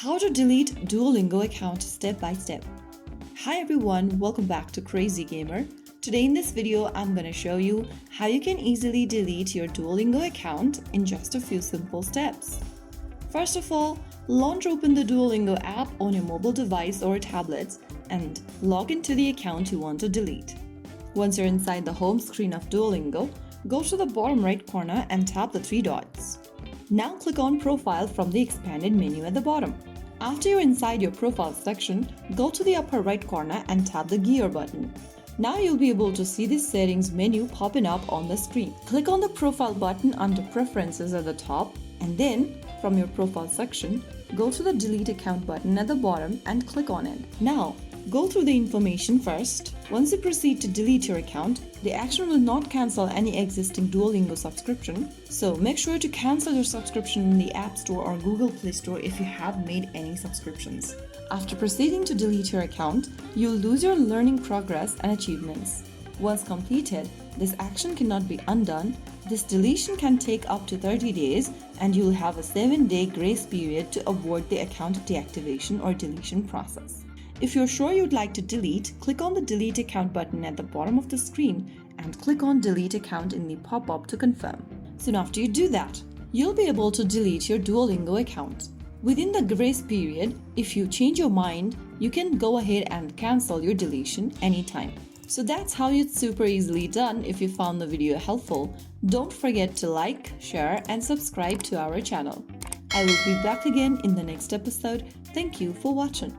How to delete Duolingo account step by step. Hi everyone, welcome back to Crazy Gamer. Today in this video, I'm going to show you how you can easily delete your Duolingo account in just a few simple steps. First of all, launch open the Duolingo app on your mobile device or tablets and log into the account you want to delete. Once you're inside the home screen of Duolingo, go to the bottom right corner and tap the three dots. Now click on Profile from the expanded menu at the bottom. After you're inside your Profile section, go to the upper right corner and tap the Gear button. Now you'll be able to see the Settings menu popping up on the screen. Click on the Profile button under Preferences at the top, and then, from your Profile section, go to the Delete Account button at the bottom and click on it. Now, go through the information first. Once you proceed to delete your account, the action will not cancel any existing Duolingo subscription, so make sure to cancel your subscription in the App Store or Google Play Store if you have made any subscriptions. After proceeding to delete your account, you'll lose your learning progress and achievements. Once completed, this action cannot be undone. This deletion can take up to 30 days and you'll have a 7-day grace period to avoid the account deactivation or deletion process. If you're sure you'd like to delete, click on the Delete Account button at the bottom of the screen and click on Delete Account in the pop-up to confirm. Soon after you do that, you'll be able to delete your Duolingo account. Within the grace period, if you change your mind, you can go ahead and cancel your deletion anytime. So that's how it's super easily done. If you found the video helpful, don't forget to like, share and subscribe to our channel. I will be back again in the next episode. Thank you for watching.